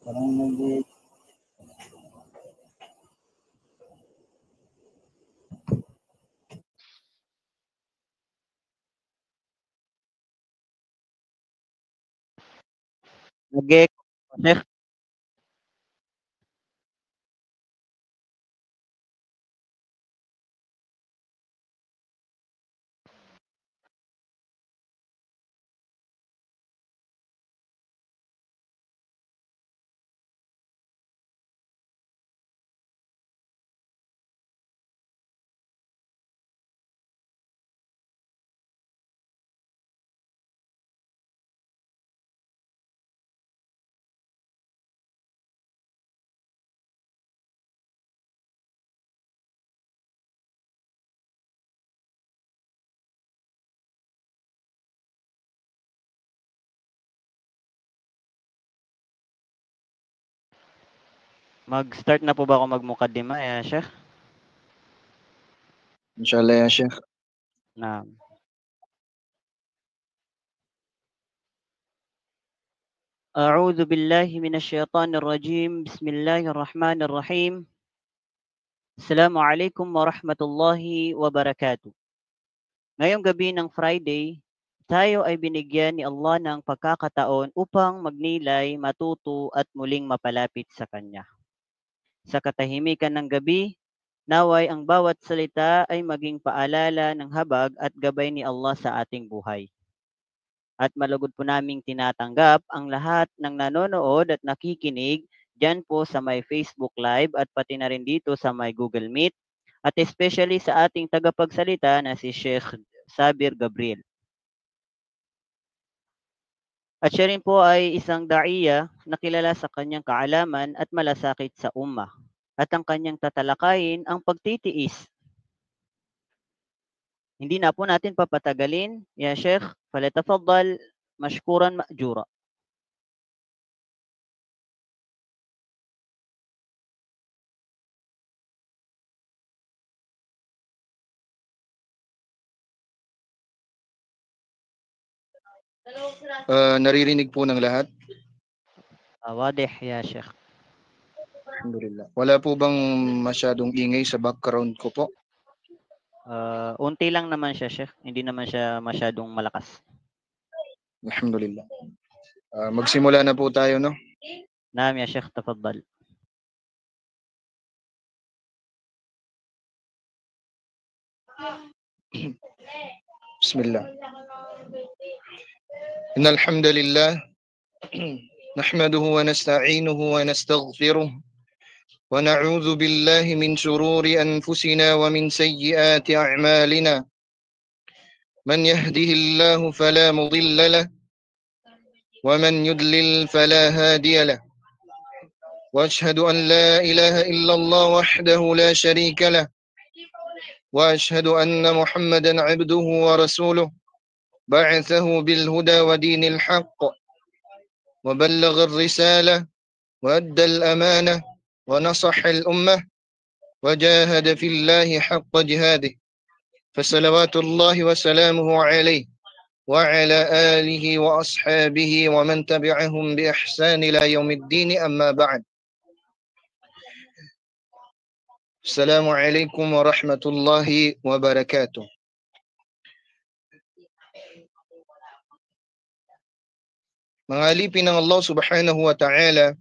Parang nag- Nag-echo, Sheikh. Mag-start na po ba ako magmukaddima, ya Sheikh? Inshallah ya Sheikh. Naam. أعوذ بالله من الشيطان الرجيم. بسم الله الرحمن الرحيم. السلام عليكم ورحمة الله وبركاته. Ngayong gabi ng Friday, tayo ay binigyan ni Allah ng pagkakataon upang magnilay, matuto at muling mapalapit sa Kanya. Sa katahimikan ng gabi, naway ang bawat salita ay maging paalala ng habag at gabay ni Allah sa ating buhay. At malugod po naming tinatanggap ang lahat ng nanonood at nakikinig dyan po sa may Facebook Live at pati na rin dito sa may Google Meet at especially sa ating tagapagsalita na si Sheikh Sabir Gabriel. At siya rin po ay isang da'iya na kilala sa kanyang kaalaman at malasakit sa ummah. At ang kanyang tatalakayin ang pagtitiis. Hindi na po natin papatagalin. Ya Sheikh, falyatafaddal mashkuran ma'jura. Naririnig po ng lahat? Wadih ya Sheikh. Alhamdulillah. Wala po bang masyadong ingay sa background ko po? Unti lang naman siya, Sheikh. Hindi naman siya masyadong malakas. Alhamdulillah. Magsimula na po tayo, no? Naam ya Sheikh, tafaddal. Bismillah. Innal hamdalillah nahmaduhu wa nasta'inuhu wa nastaghfiruh wa na'udzu billahi min shururi anfusina wa min sayyiati a'malina. Man yahdihillahu fala mudilla lahu wa man yudlil fala hadiya lahu. وأشهد أن لا إله إلا الله وحده لا شريك له وأشهد أن محمدا عبده ورسوله بعثه بالهدى ودين الحق وبلغ الرسالة وأدى الأمانة ونصح الأمة وجاهد في الله حق جهاده فصلوات الله وسلامه عليه وعلى آله وأصحابه ومن تبعهم بإحسان إلى يوم الدين أما بعد. السلام عليكم ورحمة الله وبركاته. Mga alipin ng Allah subhanahu wa ta'ala,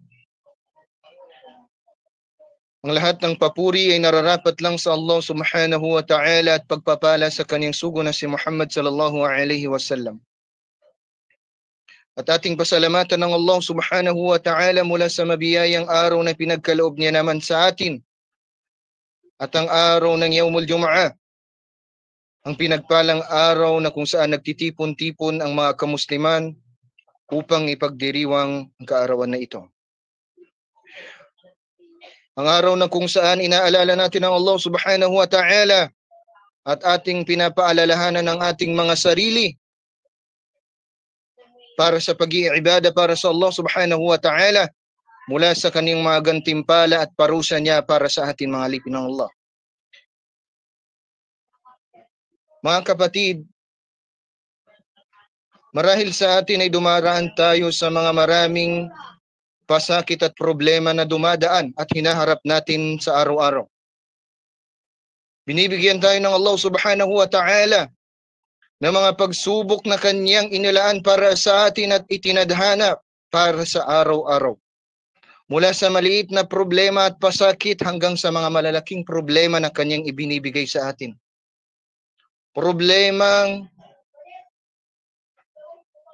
ang lahat ng papuri ay nararapat lang sa Allah subhanahu wa ta'ala at pagpapala sa kanyang sugo na si Muhammad sallallahu alaihi wasallam. At ating pasalamatan ng Allah subhanahu wa ta'ala mula sa mabiyayang araw na pinagkaloob niya naman sa atin. At ang araw ng Yaumul Jum'ah, ang pinagpalang araw na kung saan nagtitipon-tipon ang mga kamusliman upang ipagdiriwang ang kaarawan na ito. Ang araw na kung saan inaalala natin ang Allah subhanahu wa ta'ala at ating pinapaalalahanan ng ating mga sarili para sa pag-iibada para sa Allah subhanahu wa ta'ala mula sa kanyang mga gantimpala at parusa niya para sa ating mga alipin ng Allah. Mga kapatid, Marahil sa atin ay dumaraan tayo sa mga maraming pasakit at problema na dumadaan at hinaharap natin sa araw-araw. Binibigyan tayo ng Allah subhanahu wa ta'ala ng mga pagsubok na kanyang inilaan para sa atin at itinadhana para sa araw-araw. Mula sa maliit na problema at pasakit hanggang sa mga malalaking problema na kanyang ibinibigay sa atin. Problemang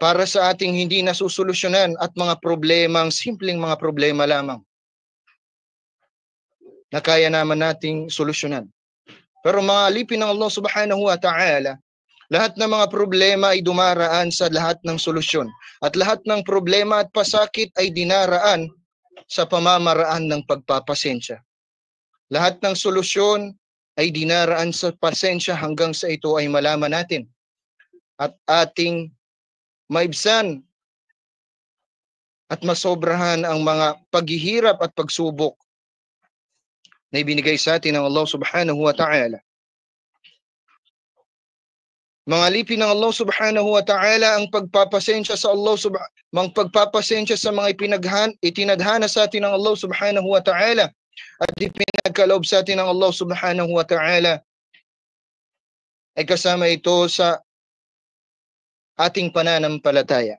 para sa ating hindi nasusolusyonan at mga problemang simpleng mga problema lamang na kaya naman nating solusyonan. Pero mga alipin ng Allah subhanahu wa ta'ala, lahat ng mga problema ay dumaraan sa lahat ng solusyon. At lahat ng problema at pasakit ay dinaraan sa pamamaraan ng pagpapasensya. Lahat ng solusyon ay dinaraan sa pasensya hanggang sa ito ay malaman natin. At ating maibsan at masobrahan ang mga paghihirap at pagsubok na ibinigay sa atin ng Allah subhanahu wa ta'ala. Mga alipin ng Allah subhanahu wa ta'ala, ang pagpapasensya sa Allah pagpapasensya sa mga itinadhana sa atin ng Allah subhanahu wa ta'ala at ipinagkaloob sa atin ng Allah subhanahu wa ta'ala ay kasama ito sa ating pananampalataya.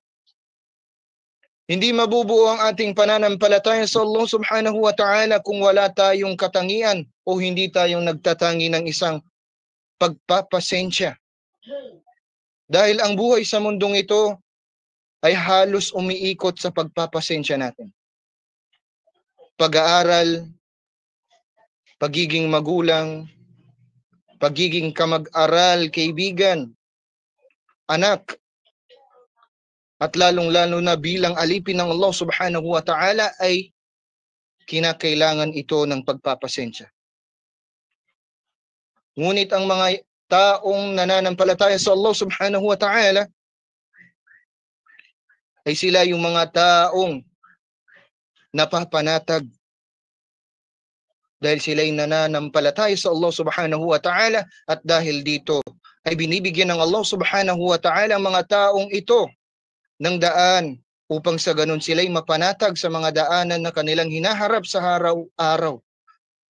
Hindi mabubuo ang ating pananampalataya sa Allah subhanahu wa ta'ala kung wala tayong katangian o hindi tayong nagtatangi ng isang pagpapasensya. Dahil ang buhay sa mundong ito ay halos umiikot sa pagpapasensya natin. Pag-aaral, pagiging magulang, pagiging kamag-aral, kaibigan, anak, at lalong-lalo na bilang alipin ng Allah subhanahu wa ta'ala ay kinakailangan ito ng pagpapasensya. Ngunit ang mga taong nananampalataya sa Allah subhanahu wa ta'ala ay sila yung mga taong napapanatag dahil sila'y nananampalataya sa Allah subhanahu wa ta'ala at dahil dito ay binibigyan ng Allah subhanahu wa ta'ala ang mga taong ito ng daan upang sa ganun sila'y mapanatag sa mga daanan na kanilang hinaharap sa araw-araw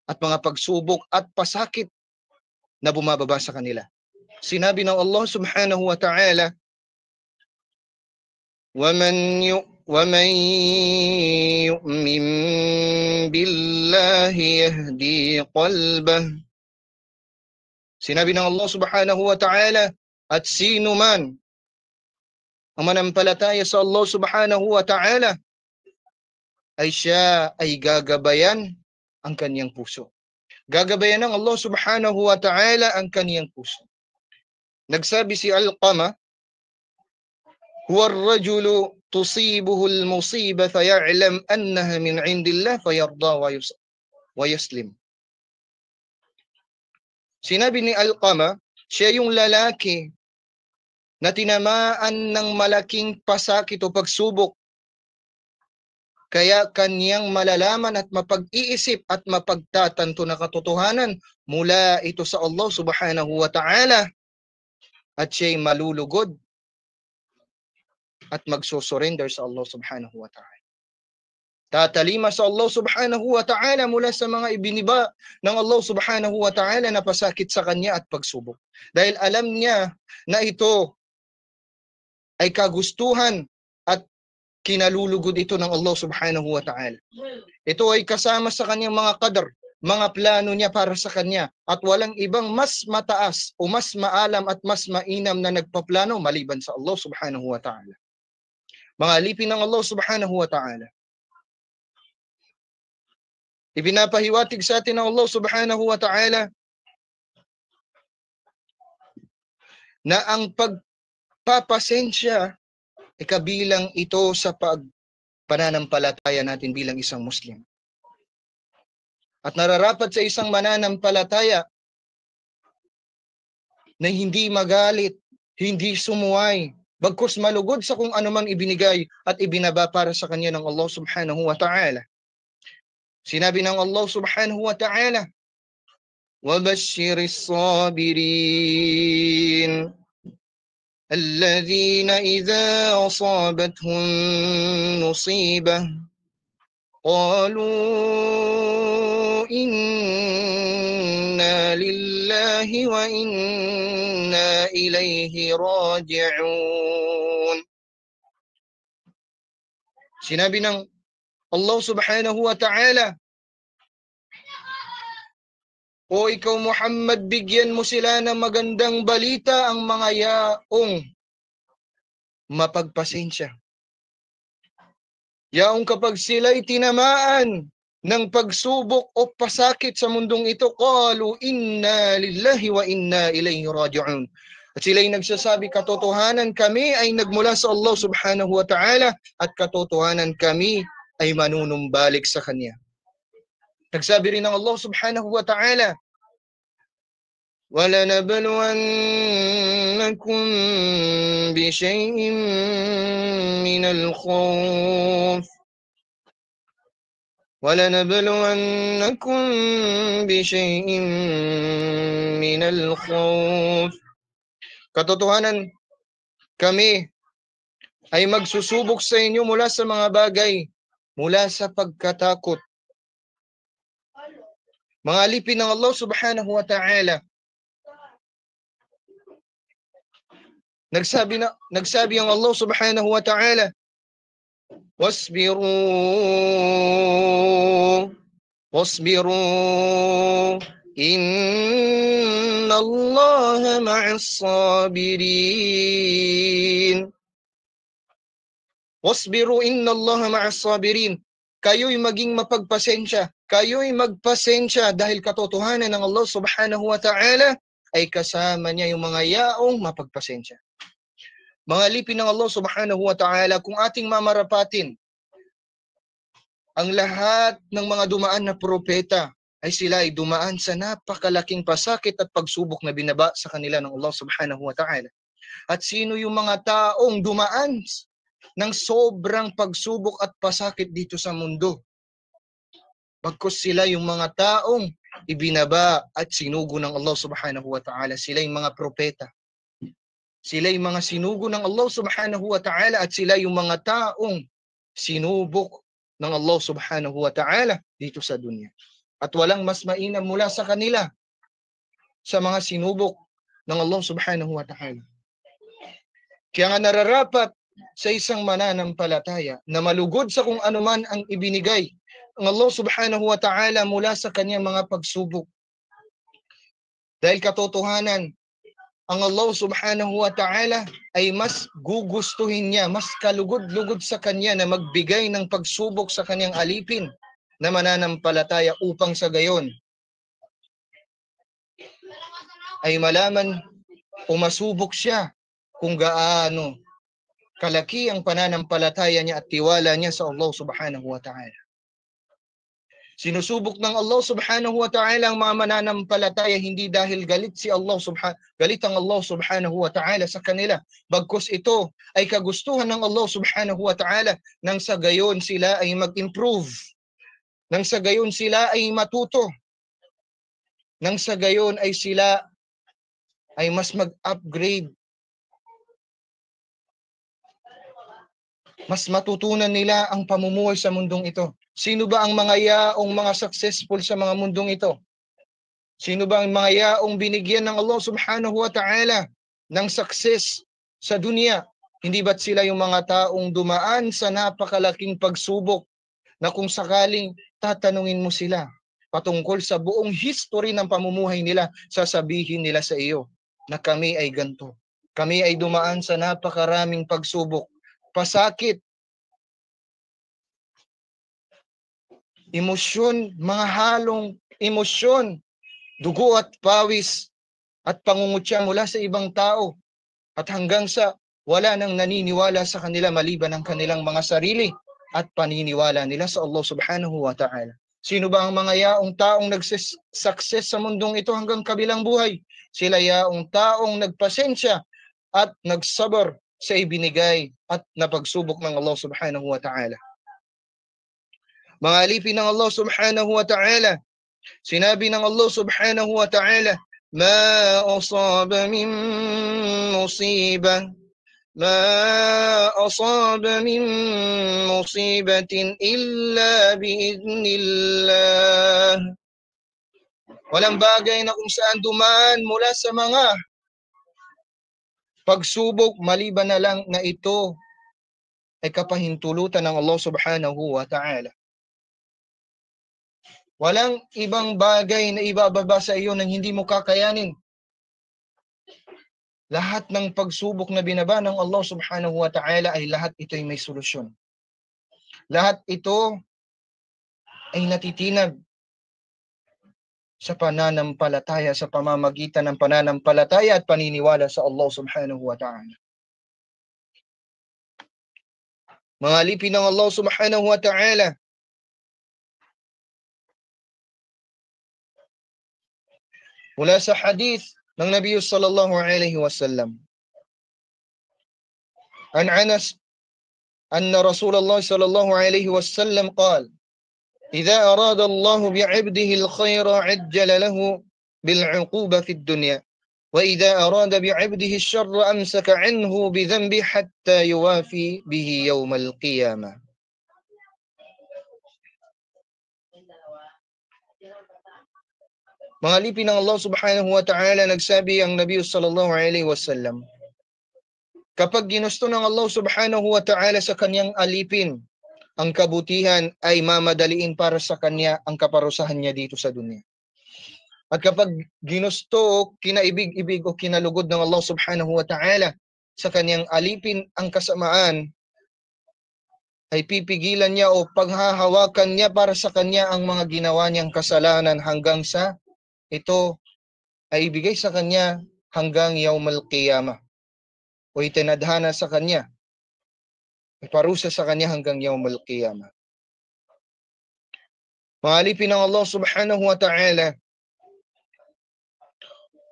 at mga pagsubok at pasakit na bumababa sa kanila. Sinabi ng Allah subhanahu wa ta'ala, وَمَنْ يُؤْمِنْ بِاللَّهِ يَهْدِي قَلْبَهُ. Sinabi ng Allah subhanahu wa ta'ala, at sino man ang manampalataya sa Allah subhanahu wa ta'ala ay siya ay gagabayan ang kaniyang puso. Gagabayan ng Allah subhanahu wa ta'ala ang kaniyang puso. Nagsabi si Alqama, huwa ar-rajulu tusibuhu al-musiba faya'lam annaha min 'indillah fayarda wa yaslim. Sinabi ni Alqama, siya yung lalaki na tinamaan ng malaking pasakit o pagsubok. Kaya kaniyang malalaman at mapag-iisip at mapagtatanto na katotohanan mula ito sa Allah subhanahu wa ta'ala at siya'y malulugod at magsusurrender sa Allah subhanahu wa ta'ala. Tatalima sa Allah subhanahu wa ta'ala mula sa mga ibiniba ng Allah subhanahu wa ta'ala na pasakit sa kanya at pagsubok. Dahil alam niya na ito ay kagustuhan at kinalulugod ito ng Allah subhanahu wa ta'ala. Ito ay kasama sa kanyang mga qadar, mga plano niya para sa kanya at walang ibang mas mataas o mas maalam at mas mainam na nagpaplano maliban sa Allah subhanahu wa ta'ala. Mga alipin ng Allah subhanahu wa ta'ala. Ipinapahiwatig sa atin ng Allah subhanahu wa ta'ala na ang pagpapasensya ay kabilang ito sa pananampalataya natin bilang isang Muslim. At nararapat sa isang mananampalataya na hindi magalit, hindi sumuway, bagkus malugod sa kung anumang ibinigay at ibinaba para sa kanya ng Allah subhanahu wa ta'ala. Sinabi ng Allah subhanahu wa ta'ala, وَبَشِّرِ الصَّابِرِينَ. الذين إذا أصابتهم مصيبة قالوا إنا لله وإنا إليه راجعون. Sinabi ng Allah subhanahu wa ta'ala, o ikaw Muhammad, bigyan mo sila ng magandang balita ang mga yaong mapagpasensya. Yaong kapag sila'y tinamaan ng pagsubok o pasakit sa mundong ito, qalu inna lillahi wa inna ilayhi raji'un. At sila'y nagsasabi, katotohanan kami ay nagmula sa Allah subhanahu wa ta'ala at katotohanan kami ay manunumbalik sa Kanya. Nagsabi rin ng Allah subhanahu wa ta'ala, وَلَنَبْلُوَنَّكُمْ بِشَيْءٍ مِّنَ الْخَوْفِ وَلَنَبْلُوَنَّكُمْ بِشَيْءٍ مِّنَ الْخَوْفِ. Katotohanan, kami ay magsusubok sa inyo mula sa mga bagay, mula sa pagkatakot. Mga alipin ng Allah subhanahu wa ta'ala. Nagsabi ang Allah subhanahu wa ta'ala, wasbiru inna Allah ma'as sabirin. Wasbiru inna Allah ma'as sabirin. Kayo'y maging mapagpasensya. Kayo'y magpasensya dahil katotohanan ng Allah subhanahu wa ta'ala ay kasama niya yung mga yaong mapagpasensya. Mga alipin ng Allah subhanahu wa ta'ala, kung ating mamarapatin, ang lahat ng mga dumaan na propeta ay sila ay dumaan sa napakalaking pasakit at pagsubok na binaba sa kanila ng Allah subhanahu wa ta'ala. At sino yung mga taong dumaan ng sobrang pagsubok at pasakit dito sa mundo? Bagkus sila yung mga taong ibinaba at sinugo ng Allah subhanahu wa ta'ala. Sila yung mga propeta. Sila yung mga sinugo ng Allah subhanahu wa ta'ala at sila yung mga taong sinubok ng Allah subhanahu wa ta'ala dito sa dunya. At walang mas mainam mula sa kanila sa mga sinubok ng Allah subhanahu wa ta'ala. Kaya nga nararapat sa isang mananampalataya na malugod sa kung anuman ang ibinigay ng Allah subhanahu wa ta'ala mula sa kanyang mga pagsubok. Dahil katotohanan, ang Allah subhanahu wa ta'ala ay mas gugustuhin niya, mas kalugod-lugod sa kanya na magbigay ng pagsubok sa kanyang alipin na mananampalataya upang sa gayon ay malaman o masubok siya kung gaano kalaki ang pananampalataya niya at tiwala niya sa Allah subhanahu wa ta'ala. Sinusubok ng Allah subhanahu wa ta'ala ang mga mananampalataya hindi dahil galit ang Allah subhanahu wa ta'ala sa kanila. Bagkus ito ay kagustuhan ng Allah subhanahu wa ta'ala nang sa gayon sila ay mag-improve. Nang sa gayon sila ay matuto. Nang sa gayon ay sila ay mas mag-upgrade. Mas matutunan nila ang pamumuhay sa mundong ito. Sino ba ang mga yaong mga successful sa mga mundong ito? Sino ba ang mga yaong binigyan ng Allah subhanahu wa ta'ala ng success sa dunya? Hindi ba't sila yung mga taong dumaan sa napakalaking pagsubok na kung sakaling tatanungin mo sila patungkol sa buong history ng pamumuhay nila, sasabihin nila sa iyo na kami ay ganito. Kami ay dumaan sa napakaraming pagsubok, pasakit, emosyon, mga halong emosyon, dugo at pawis at pangungutya mula sa ibang tao at hanggang sa wala nang naniniwala sa kanila maliban ang kanilang mga sarili at paniniwala nila sa Allah subhanahu wa ta'ala. Sino ba ang mga yaong taong nag-success sa mundong ito hanggang kabilang buhay? Sila yaong taong nagpasensya at nagsabar sa ibinigay at napagsubok ng Allah subhanahu wa ta'ala. Mga alipin ng Allah subhanahu wa ta'ala, sinabi ng Allah subhanahu wa ta'ala, ma asaba min musibah ما أصاب من مصيبة إلا بإذن الله. Walang bagay na kung saan dumaan mula sa mga pagsubok maliban na lang na ito ay kapahintulutan ng Allah subhanahu wa ta'ala. Walang ibang bagay na ibababa sa iyo nang hindi mo kakayanin. Lahat ng pagsubok na binaba ng Allah subhanahu wa ta'ala ay lahat ito ay may solusyon. Lahat ito ay natitinag sa pananampalataya, sa pamamagitan ng pananampalataya at paniniwala sa Allah subhanahu wa ta'ala. Mga alipin ng Allah subhanahu wa ta'ala, mula sa hadith ng Nabi sallallahu alayhi wa sallam, an Anas anna Rasulullah sallallahu alayhi wa sallam qala إذا أراد الله بعبده الخير عجل له بالعقوبة في الدنيا وإذا أراد بعبده الشر أمسك عنه بذنب حتى يوافي به يوم القيامة. Mga alipin ng Allah subhanahu wa ta'ala, nagsabi ang Nabi sallallahu alayhi wa sallam, kapag ginusto ng Allah subhanahu wa ta'ala sa kanyang alipin ang kabutihan, ay mamadaliin para sa kanya ang kaparusahan niya dito sa dunya. At kapag ginusto o kinaibig-ibig o kinalugod ng Allah subhanahu wa ta'ala sa kanyang alipin ang kasamaan, ay pipigilan niya o paghahawakan niya para sa kanya ang mga ginawa niyang kasalanan hanggang sa ito ay ibigay sa kanya hanggang yaumul qiyamah o itinadhana sa kanya, iparusa sa kanya hanggang yaumul qiyamah. Mga alipin ng Allah subhanahu wa ta'ala,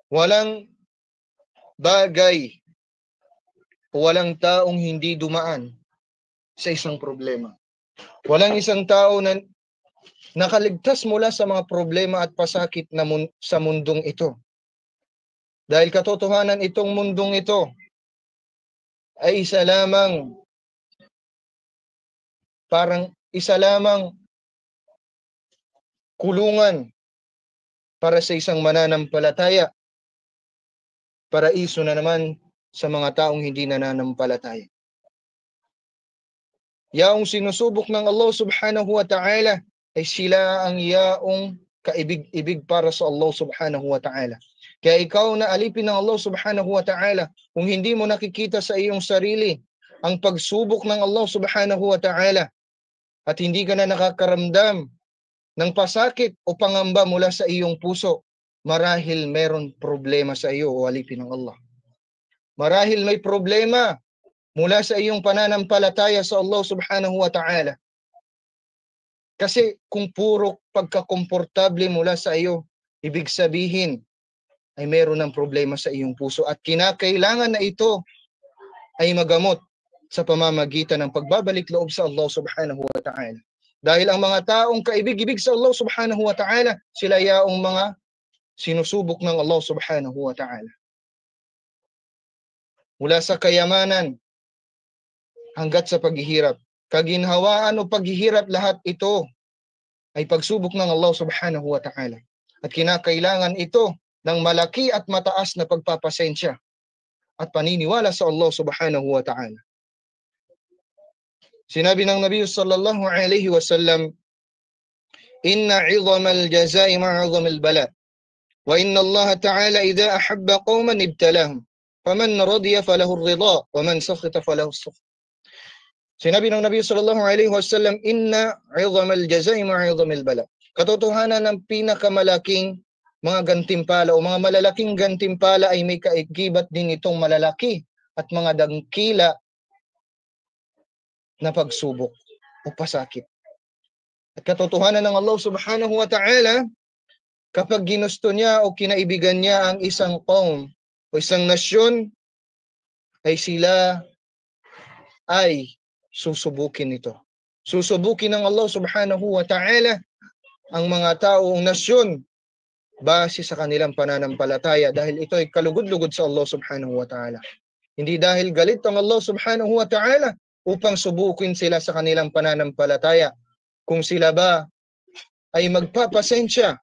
walang bagay o walang taong hindi dumaan sa isang problema. Walang isang tao na nakaligtas mula sa mga problema at pasakit na sa mundong ito. Dahil katotohanan, itong mundong ito ay isa lamang kulungan para sa isang mananampalataya, paraiso na naman sa mga taong hindi nananampalataya. Yaong sinusubok ng Allah subhanahu wa ta'ala ay sila ang yaong kaibig-ibig para sa Allah subhanahu wa ta'ala. Kaya ikaw na alipin ng Allah subhanahu wa ta'ala, kung hindi mo nakikita sa iyong sarili ang pagsubok ng Allah subhanahu wa ta'ala at hindi ka na nakakaramdam ng pasakit o pangamba mula sa iyong puso, marahil meron problema sa iyo o alipin ng Allah. Marahil may problema mula sa iyong pananampalataya sa Allah subhanahu wa ta'ala. Kasi kung puro pagkakomportable mula sa iyo, ibig sabihin ay meron ng problema sa iyong puso at kinakailangan na ito ay magamot sa pamamagitan ng pagbabalik loob sa Allah subhanahu wa ta'ala. Dahil ang mga taong kaibig-ibig sa Allah subhanahu wa ta'ala, sila yaong mga sinusubok ng Allah subhanahu wa ta'ala. Mula sa kayamanan hanggat sa paghihirap, kaginhawaan o paghihirap, lahat ito ay pagsubok ng Allah subhanahu wa ta'ala. At kinakailangan ito ng malaki at mataas na pagpapasensya at paniniwala sa Allah subhanahu wa ta'ala. Sinabi ng Nabi sallallahu alayhi wa sallam, inna 'idhamal jazaa'i ma''idhamil bala wa inna Allah ta'ala idha ahabba qauman ibtalahum faman radiya falahu ar-ridha wa man sakhita falahu as-sakht. Sinabi ng Nabi sallallahu alayhi wa sallam, inna 'idhamal jazaa'i ma''idhamil bala. Katotohanan ng pinakamalaking mga gantimpala o mga malalaking gantimpala ay may kaakibat din itong malalaki at mga dangkila na pagsubok o pasakit. At katotohanan ng Allah subhanahu wa ta'ala, kapag ginusto niya o kinaibigan niya ang isang qaum o isang nasyon, ay sila ay susubukin ito. Susubukin ng Allah subhanahu wa ta'ala ang mga tao o nasyon base sa kanilang pananampalataya, dahil ito ay kalugod-lugod sa Allah subhanahu wa ta'ala. Hindi dahil galit ang Allah subhanahu wa ta'ala upang subukin sila sa kanilang pananampalataya. Kung sila ba ay magpapasensya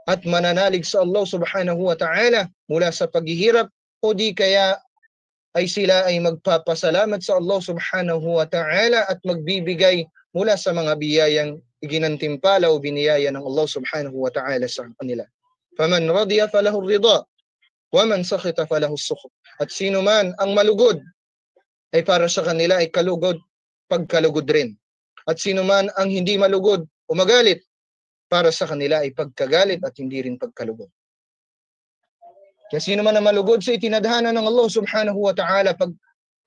at mananalig sa Allah subhanahu wa ta'ala mula sa paghihirap, o di kaya ay sila ay magpapasalamat sa Allah subhanahu wa ta'ala at magbibigay mula sa mga biyayang iginantimpala o biniyaya ng Allah subhanahu wa ta'ala sa kanila. Faman radiya falahu ar-ridha wa man sakhita falahu as-sukht. At sino man ang malugod ay para sa kanila ay kalugod, pagkalugod rin. At sino man ang hindi malugod o magalit, para sa kanila ay pagkagalit at hindi rin pagkalugod. Kaya sino man ang malugod sa itinadhana ng Allah subhanahu wa ta'ala, pag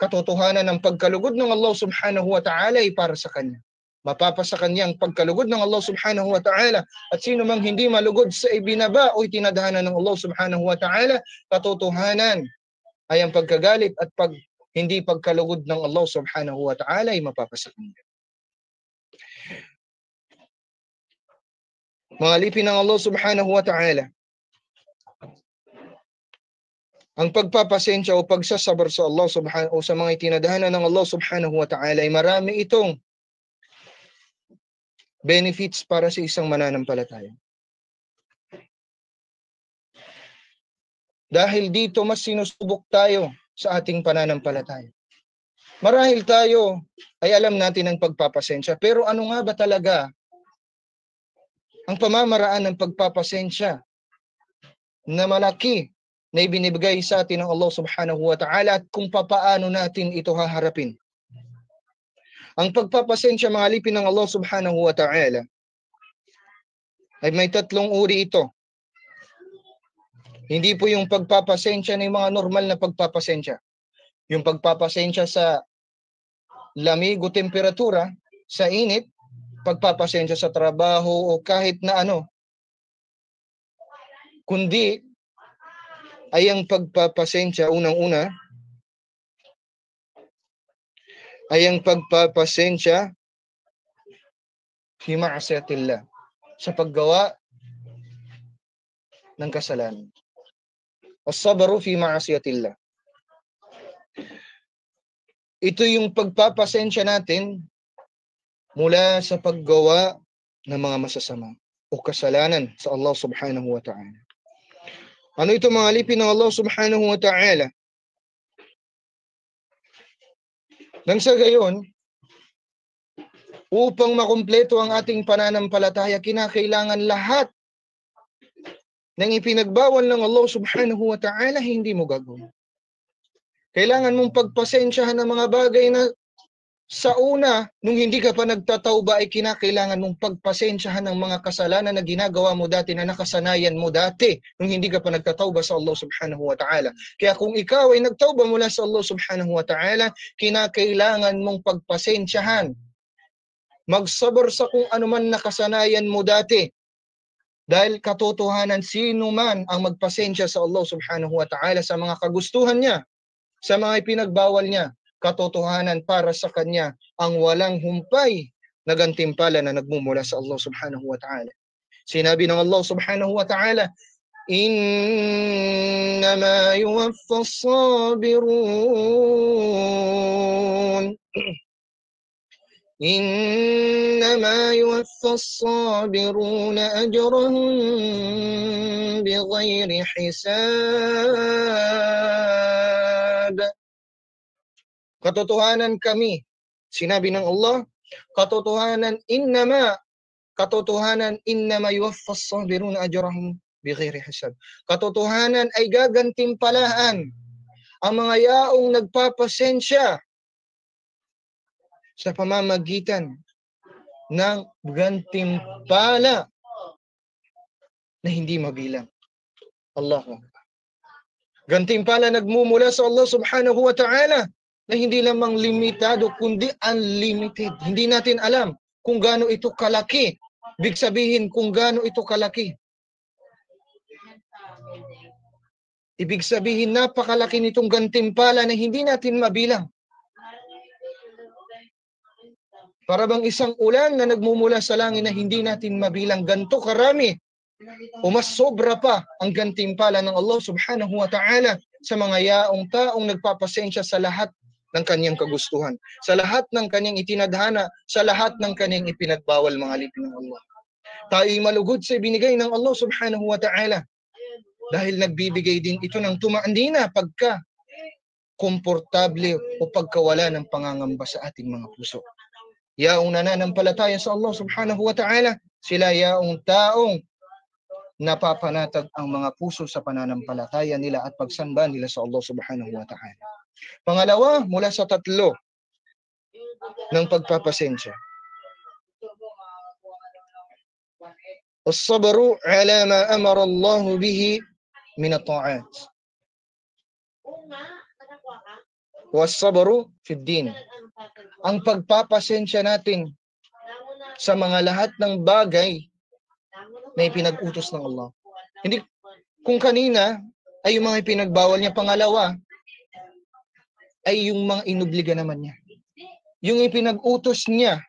katotohanan ng pagkalugod ng Allah subhanahu wa ta'ala ay para sa kanya. Mapapasa kanya ang pagkalugod ng Allah subhanahu wa ta'ala. At sino mang hindi malugod sa ibinaba o itinadhana ng Allah subhanahu wa ta'ala, katotohanan ay ang pagkagalit at hindi pagkalugod ng Allah subhanahu wa ta'ala ay mapapasa kanya. Mga alipin ng Allah subhanahu wa ta'ala, ang pagpapasensya o pagsasabar sa Allah subhanahu o sa mga itinadhana ng Allah subhanahu wa ta'ala ay marami itong benefits para sa isang mananampalataya. Dahil dito mas sinusubok tayo sa ating pananampalataya. Marahil tayo ay alam natin ang pagpapasensya, pero ano nga ba talaga ang pamamaraan ng pagpapasensya na malaki na ibinibigay sa atin ng Allah subhanahu wa ta'ala at kung papaano natin ito haharapin? Ang pagpapasensya, mga alipin ng Allah subhanahu wa ta'ala, ay may tatlong uri ito. Hindi po yung pagpapasensya ng mga normal na pagpapasensya. Yung pagpapasensya sa lamig o temperatura, sa init, pagpapasensya sa trabaho o kahit na ano. Kundi ay ang pagpapasensya, unang-una, ay ang pagpapasensya fi ma'asiyatillah, sa paggawa ng kasalanan. As-sabru fi ma'asiyatillah. Ito yung pagpapasensya natin mula sa paggawa ng mga masasama o kasalanan sa Allah subhanahu wa ta'ala. Ano ito, mga alipin ng Allah subhanahu wa ta'ala? Nang sa gayon, upang makumpleto ang ating pananampalataya, kinakailangan lahat ng ipinagbawal ng Allah subhanahu wa ta'ala, hindi mo gagawin. Kailangan mong pagpasensyahan ng mga bagay na sa una, nung hindi ka pa nagtatauba, ay kinakailangan mong pagpasensyahan ng mga kasalanan na ginagawa mo dati, na nakasanayan mo dati, nung hindi ka pa nagtatauba sa Allah subhanahu wa ta'ala. Kaya kung ikaw ay nagtauba mula sa Allah subhanahu wa ta'ala, kinakailangan mong pagpasensyahan. Magsabar sa kung anuman nakasanayan mo dati. Dahil katotohanan, sino man ang magpasensya sa Allah subhanahu wa ta'ala sa mga kagustuhan niya, sa mga ipinagbawal niya, katotohanan para sa kanya ang walang humpay na gantimpala na nagmumula sa Allah subhanahu wa ta'ala. Sinabi ng Allah subhanahu wa ta'ala, innama yuwaffas sabirun إنما يوفى الصابرون أجرهم بغير حساب. Katotohanan kami, sinabi ng Allah, katotohanan innama yuwaffa as-sabiruna ajrahum bighairi hisab. Katotohanan ay gagantimpalaan ang mga yaong nagpapasensya sa pamamagitan ng gantimpala na hindi mabilang. Allahu Akbar. Gantimpala nagmumula sa Allah subhanahu wa ta'ala na hindi lamang limitado kundi unlimited. Hindi natin alam kung gaano ito kalaki. Big sabihin kung gaano ito kalaki. Ibig sabihin napakalaki nitong gantimpala na hindi natin mabilang. Para bang isang ulan na nagmumula sa langit na hindi natin mabilang, ganito karami o mas sobra pa ang gantimpala ng Allah subhanahu wa ta'ala sa mga yaong taong nagpapasensya sa lahat ng kanyang kagustuhan, sa lahat ng kanyang itinadhana, sa lahat ng kanyang ipinagbawal, mga alipin ng Allah. Tayo'y malugod sa ibinigay ng Allah subhanahu wa ta'ala dahil nagbibigay din ito ng tumaandina pagka komportable o pagkawala ng pangangamba sa ating mga puso. Yaong nananampalataya sa Allah subhanahu wa ta'ala, sila yaong taong napapanatag ang mga puso sa pananampalataya nila at pagsamba nila sa Allah subhanahu wa ta'ala. Pangalawa, mula sa tatlo ng pagpapasensya. As-sabru ala ma amara Allah bihi min at-ta'at. Was-sabru fi ad-din. Ang pagpapasensya natin sa mga lahat ng bagay na ipinag-utos ng Allah. Hindi, kung kanina ay yung mga ipinagbawal niya, pangalawa ay yung mga inubliga naman niya. Yung ipinag-utos niya,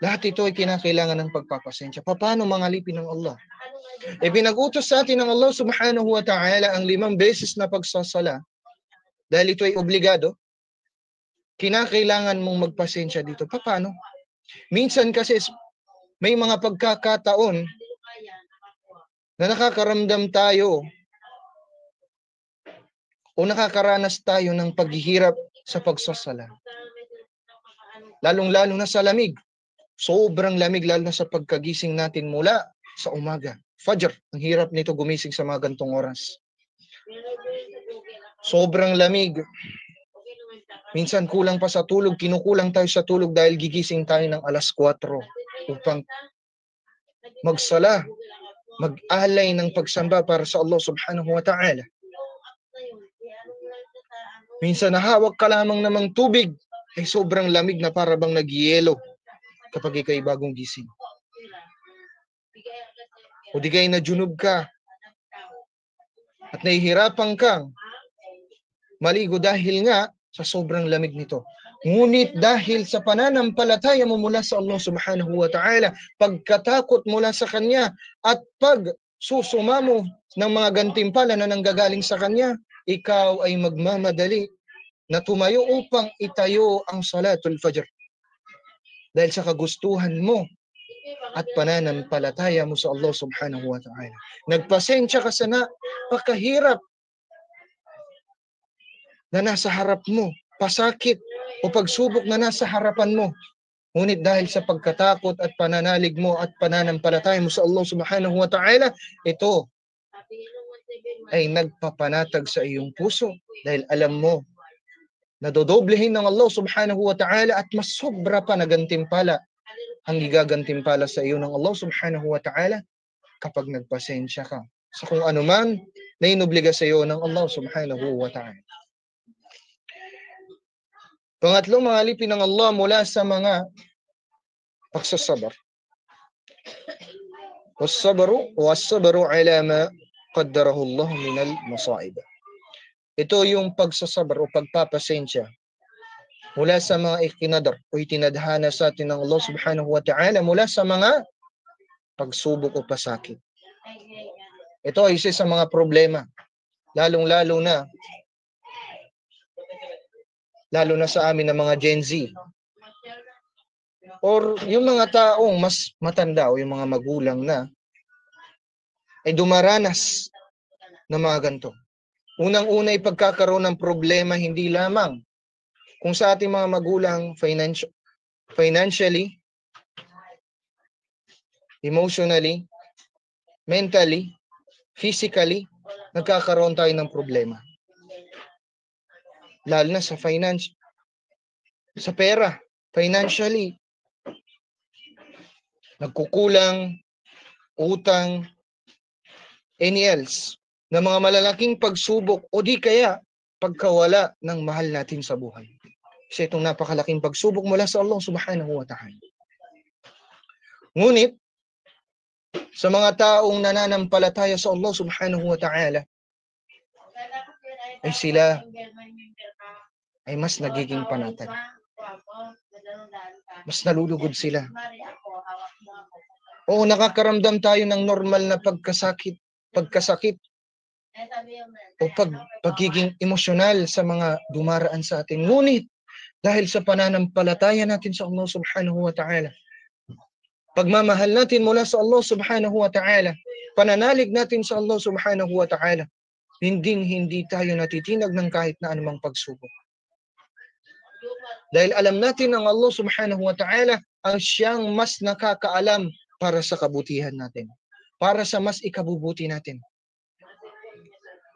lahat ito ay kinakailangan ng pagpapasensya. Paano mga alipin ng Allah? Ipinag-utos sa atin ng Allah subhanahu wa ta'ala ang 5 beses na pagsasala. Dahil ito ay obligado, kinakailangan mong magpasensya dito. Paano? Minsan kasi may mga pagkakataon na nakakaramdam tayo o nakakaranas tayo ng paghihirap sa pagsasala. Lalong-lalo na sa lamig. Sobrang lamig lalo na sa pagkagising natin mula sa umaga. Fajr, ang hirap nito gumising sa mga gantong oras. Sobrang lamig. Minsan kulang pa sa tulog, kinukulang tayo sa tulog dahil gigising tayo ng alas 4 upang magsala, mag-alay ng pagsamba para sa Allah subhanahu wa ta'ala. Minsan nahawak ka lamang namang tubig ay sobrang lamig na para bang nagyelo kapag ikay bagong gising. O di kaya najunub ka at nahihirapan kang maligo dahil nga sa sobrang lamig nito. Ngunit dahil sa pananampalataya mo mula sa Allah subhanahu wa ta'ala, pagkatakot mula sa Kanya at pagsusuma mo ng mga gantimpala na nanggagaling sa Kanya, ikaw ay magmamadali na tumayo upang itayo ang salatul fajr. Dahil sa kagustuhan mo at pananampalataya mo sa Allah subhanahu wa ta'ala. Nagpasensya ka sa napakahirap na nasa harap mo, pasakit o pagsubok na nasa harapan mo. Ngunit dahil sa pagkatakot at pananalig mo at pananampalataya mo sa Allah subhanahu wa ta'ala, ito ay nagpapanatag sa iyong puso dahil alam mo na dodoblehin ng Allah subhanahu wa ta'ala at mas sobra pa na gantimpala ang igagantimpala sa iyo ng Allah subhanahu wa ta'ala kapag nagpasensya ka sa kung anuman na inobliga sa iyo ng Allah subhanahu wa ta'ala. Pangatlo, mga alipin ng Allah mula sa mga pagsasabar. Was-sabru ala ma qaddarahu Allah min al-masa'ib. Ito yung pagsasabar o pagpapasensya mula sa mga ikinadar o itinadhana sa atin ng Allah subhanahu wa ta'ala mula sa mga pagsubok o pasakit. Ito ay isa sa mga problema, lalong-lalo na sa amin ng mga Gen Z or yung mga taong mas matanda o yung mga magulang na ay dumaranas ng mga ganito. Unang-una ay pagkakaroon ng problema hindi lamang kung sa ating mga magulang financially, emotionally, mentally, physically, nagkakaroon tayo ng problema. Lalo na sa finance, sa pera, financially, nagkukulang, utang, any else, na mga malalaking pagsubok o di kaya pagkawala ng mahal natin sa buhay. Kasi itong napakalaking pagsubok mula sa Allah subhanahu wa ta'ala. Ngunit, sa mga taong nananampalataya sa Allah subhanahu wa ta'ala, ay sila ay mas nagiging panatag. Mas nalulugod sila. Oo, nakakaramdam tayo ng normal na pagkasakit, o pagiging emosyonal sa mga dumaraan sa atin. Ngunit dahil sa pananampalataya natin sa Allah subhanahu wa ta'ala, pagmamahal natin mula sa Allah subhanahu wa ta'ala, pananalig natin sa Allah subhanahu wa ta'ala, hindi tayo natitinag ng kahit na anumang pagsubok. Dahil alam natin ang Allah subhanahu wa ta'ala ang siyang mas nakakaalam para sa kabutihan natin, para sa mas ikabubuti natin.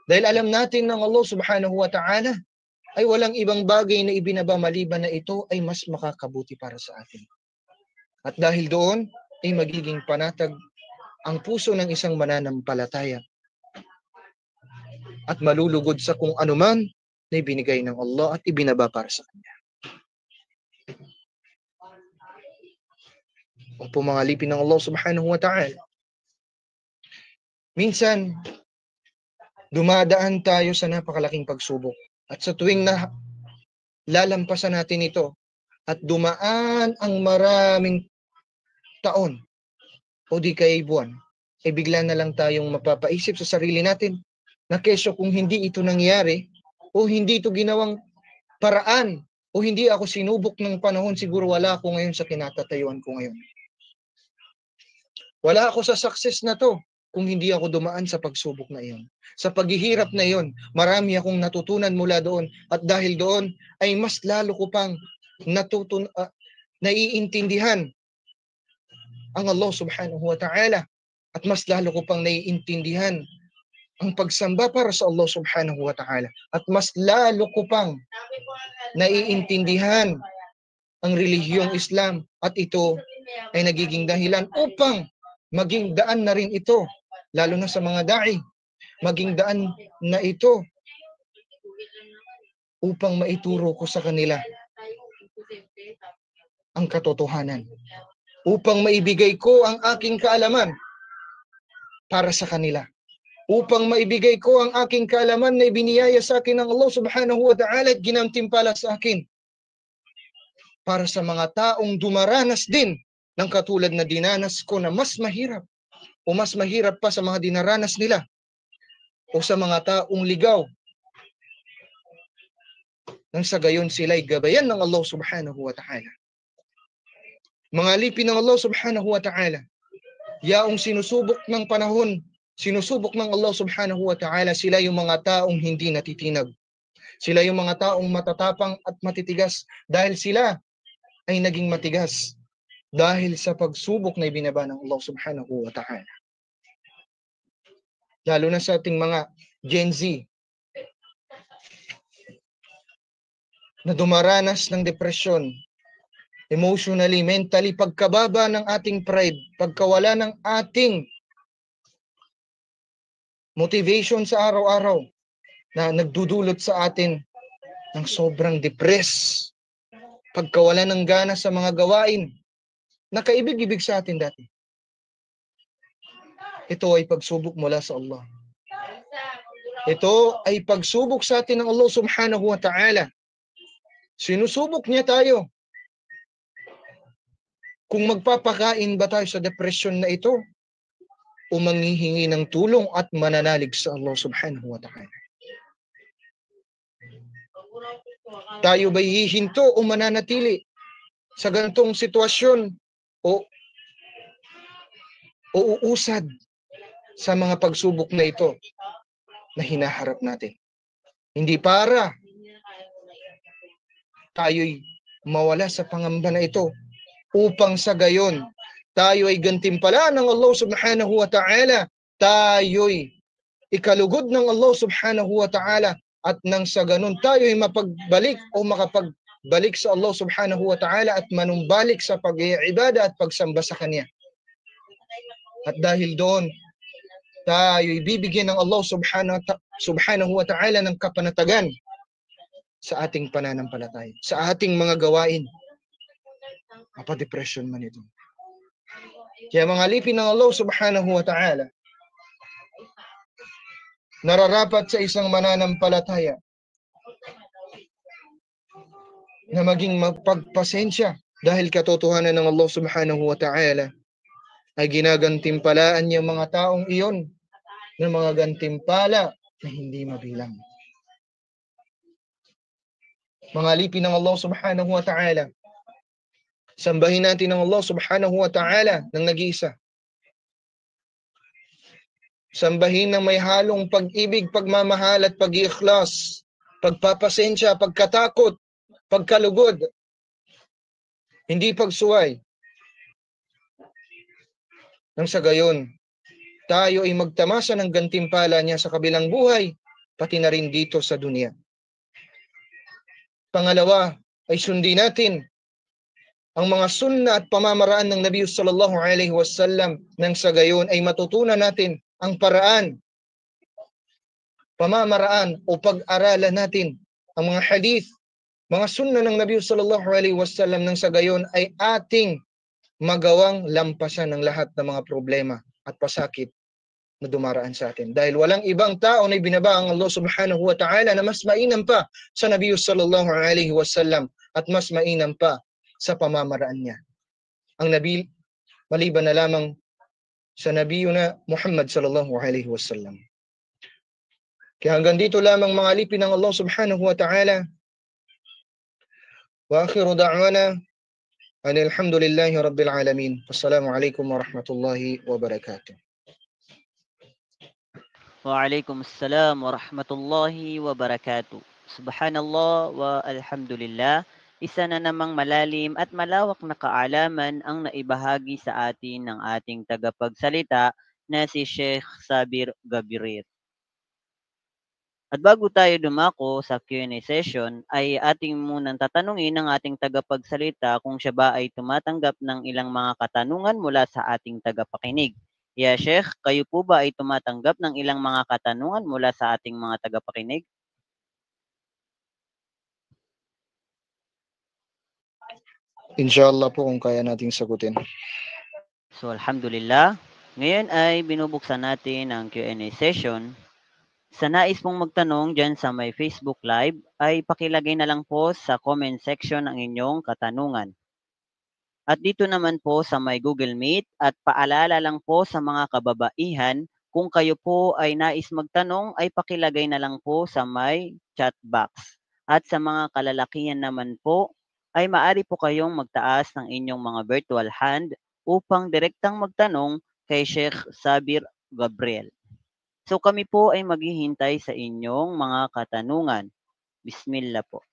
Dahil alam natin ng Allah subhanahu wa ta'ala ay walang ibang bagay na ibinaba maliban na ito ay mas makakabuti para sa atin. At dahil doon ay magiging panatag ang puso ng isang mananampalataya at malulugod sa kung anuman na ibinigay ng Allah at ibinaba para sa Kanya. O po mga alipin ng Allah subhanahu wa ta'ala, minsan, dumadaan tayo sa napakalaking pagsubok. At sa tuwing na lalampasan natin ito at dumaan ang maraming taon o di kaya buwan, ay bigla na lang tayong mapapaisip sa sarili natin na kesyo kung hindi ito nangyari o hindi ito ginawang paraan o hindi ako sinubok ng panahon, siguro wala ako ngayon sa kinatatayuan ko ngayon. Wala ako sa success na to kung hindi ako dumaan sa pagsubok na iyon. Sa paghihirap na iyon, marami akong natutunan mula doon at dahil doon ay mas lalo ko pang naiintindihan ang Allah subhanahu wa ta'ala at mas lalo ko pang naiintindihan ang pagsamba para sa Allah subhanahu wa ta'ala at mas lalo ko pang naiintindihan ang relihiyong Islam at ito ay nagiging dahilan upang maging daan na rin ito, lalo na sa mga da'i, maging daan na ito upang maituro ko sa kanila ang katotohanan, upang maibigay ko ang aking kaalaman para sa kanila, upang maibigay ko ang aking kaalaman na ibiniyaya sa akin ng Allah subhanahu wa ta'ala at ginantimpala sa akin para sa mga taong dumaranas din ng katulad na dinanas ko na mas mahirap o mas mahirap pa sa mga dinaranas nila o sa mga taong ligaw nang sa gayon sila'y gabayan ng Allah subhanahu wa ta'ala. Mga alipin ng Allah subhanahu wa ta'ala, yaong sinusubok ng panahon, sinusubok ng Allah subhanahu wa ta'ala, sila yung mga taong hindi natitinag. Sila yung mga taong matatapang at matitigas dahil sila ay naging matigas dahil sa pagsubok na ibinaba ng Allah subhanahu wa ta'ala. Lalo na sa ating mga Gen Z na dumaranas ng depresyon, emotionally, mentally, pagkababa ng ating pride, pagkawala ng ating motivation sa araw-araw na nagdudulot sa atin ng sobrang depress, pagkawala ng gana sa mga gawain na kaibig-ibig sa atin dati. Ito ay pagsubok mula sa Allah. Ito ay pagsubok sa atin ng Allah subhanahu wa ta'ala. Sinusubok niya tayo. Kung magpapakain ba tayo sa depression na ito o manghihingi ng tulong at mananalig sa Allah subhanahu wa ta'ala. Tayo ba hihinto o mananatili sa ganitong sitwasyon o uusad sa mga pagsubok na ito na hinaharap natin? Hindi para tayo'y mawala sa pangamba na ito upang sa gayon tayo ay gantimpala ng Allah subhanahu wa ta'ala, tayo'y ikalugod ng Allah subhanahu wa ta'ala at nang sa ganon tayo'y mapagbalik o makapagbalik sa Allah subhanahu wa ta'ala at manumbalik sa pag-iibada at pagsamba sa Kanya. At dahil doon, tayo'y bibigyan ng Allah subhanahu wa ta'ala ng kapanatagan sa ating pananampalataya, sa ating mga gawain. Mapa-depression man ito. Kaya mga alipin ng Allah subhanahu wa ta'ala, nararapat sa isang mananampalataya na maging magpagpasensya dahil katotohanan ng Allah subhanahu wa ta'ala ay ginagantimpalaan niya mga taong iyon ng mga gantimpala na hindi mabilang. Mga alipin ng Allah subhanahu wa ta'ala, sambahin natin ng Allah subhanahu wa ta'ala ng nag-iisa. Sambahin ng may halong pag-ibig, pagmamahal at pag-iikhlas, pagpapasensya, pagkatakot, pagkalugod, hindi pagsuway. Nang sa gayon, tayo ay magtamasa ng gantimpala niya sa kabilang buhay, pati na rin dito sa dunya. Pangalawa, ay sundin natin ang mga sunna at pamamaraan ng Nabi sallallahu alaihi wasallam, nang sa gayon ay matutunan natin ang paraan, pamamaraan o pag-aralan natin ang mga hadith, mga sunna ng Nabi sallallahu alaihi wasallam, nang sa gayon ay ating magawang lampasan ng lahat ng mga problema at pasakit na dumaraan sa atin. Dahil walang ibang tao na ibinaba ang Allah subhanahu wa ta'ala na mas mainam pa sa Nabi sallallahu alaihi wasallam at mas mainam pa sa pamamaraan niya. Ang Nabi, maliban na lamang sa Nabi na Muhammad sallallahu alaihi wasallam. Kaya hanggang dito lamang mga alipin ng Allah subhanahu wa ta'ala. Wa akhiru da'wana alhamdulillahi rabbil alamin. Wassalamu alaikum warahmatullahi wabarakatuh. Waalaikumsalam warahmatullahi wabarakatuh. Subhanallah wa alhamdulillah. Isa na namang malalim at malawak na kaalaman ang naibahagi sa atin ng ating tagapagsalita na si Sheikh Sabir Gabriel. At bago tayo dumako sa Q&A session, ay ating munang tatanungin ng ating tagapagsalita kung siya ba ay tumatanggap ng ilang mga katanungan mula sa ating tagapakinig. Ya Sheikh, kayo po ba ay tumatanggap ng ilang mga katanungan mula sa ating mga tagapakinig? Inshallah po kung kaya nating sagutin. So alhamdulillah, ngayon ay binubuksan natin ang Q&A session. Sa nais pong magtanong dyan sa may Facebook Live, ay pakilagay na lang po sa comment section ang inyong katanungan. At dito naman po sa may Google Meet, at paalala lang po sa mga kababaihan, kung kayo po ay nais magtanong, ay pakilagay na lang po sa may chat box. At sa mga kalalakihan naman po, ay maaari po kayong magtaas ng inyong mga virtual hand upang direktang magtanong kay Sheikh Sabir Gabriel. So kami po ay maghihintay sa inyong mga katanungan. Bismillah po.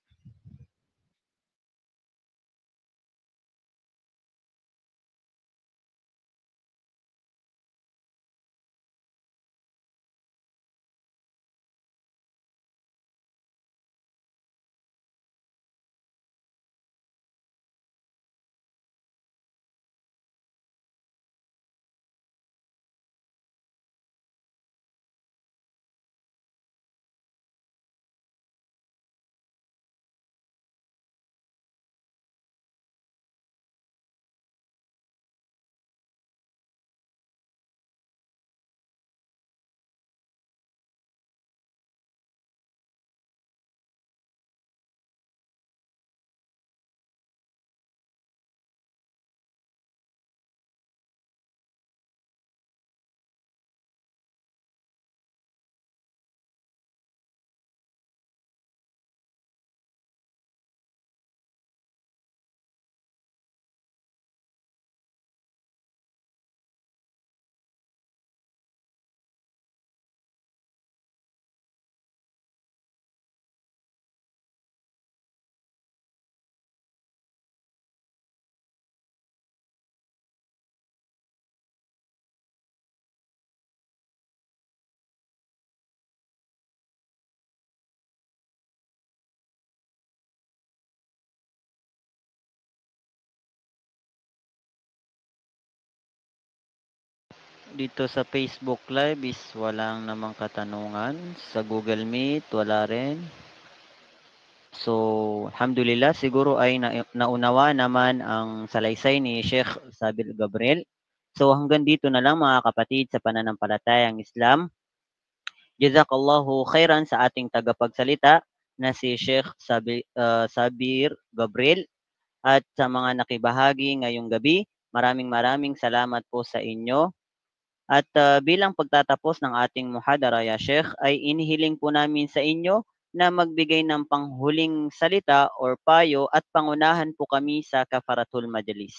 Dito sa Facebook Live is walang namang katanungan. Sa Google Meet, wala rin. So, alhamdulillah, siguro ay naunawa naman ang salaysay ni Sheikh Sabir Gabriel. So, hanggang dito na lang mga kapatid sa pananampalatayang Islam. Jazakallahu khairan sa ating tagapagsalita na si Sheikh Sabir Gabriel. At sa mga nakibahagi ngayong gabi, maraming salamat po sa inyo. At bilang pagtatapos ng ating muhadara, ya Sheikh, ay inihiling po namin sa inyo na magbigay ng panghuling salita or payo at pangunahan po kami sa kafaratul majlis.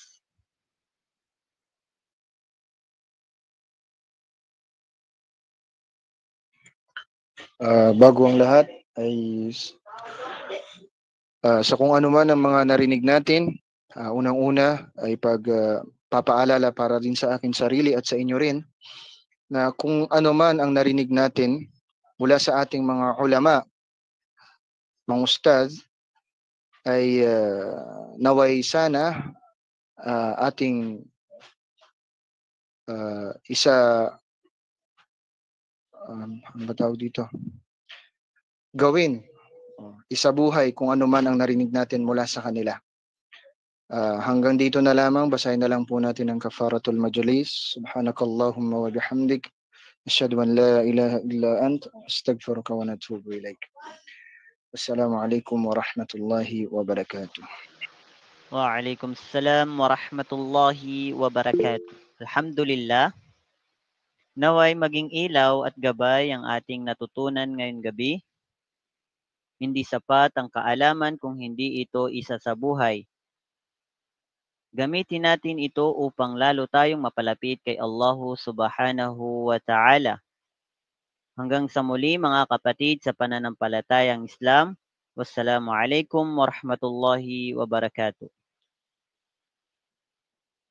Bago ang lahat ay sa kung ano man ang mga narinig natin, unang-una ay papaalala para rin sa akin sarili at sa inyo rin na kung ano man ang narinig natin mula sa ating mga ulama, mga ustad, ay naway sana ating ano ba tawag dito? Gawin, isabuhay kung ano man ang narinig natin mula sa kanila. Hanggang dito na lamang, basahin na lang po natin ang kafaratul majlis. Subhanakallahumma wa bihamdik. Asyhadu an la ilaha illa ant. Astaghfiruka wa natubu ilaik. Wassalamualaikum warahmatullahi wabarakatuh. Waalaikumsalam warahmatullahi wabarakatuh. Alhamdulillah. Naway maging ilaw at gabay ang ating natutunan ngayong gabi. Hindi sapat ang kaalaman kung hindi ito isa sa buhay. Gamitin natin ito upang lalo tayong mapalapit kay Allah subhanahu wa ta'ala. Hanggang sa muli mga kapatid sa pananampalatayang Islam. Wassalamualaikum warahmatullahi wabarakatuh.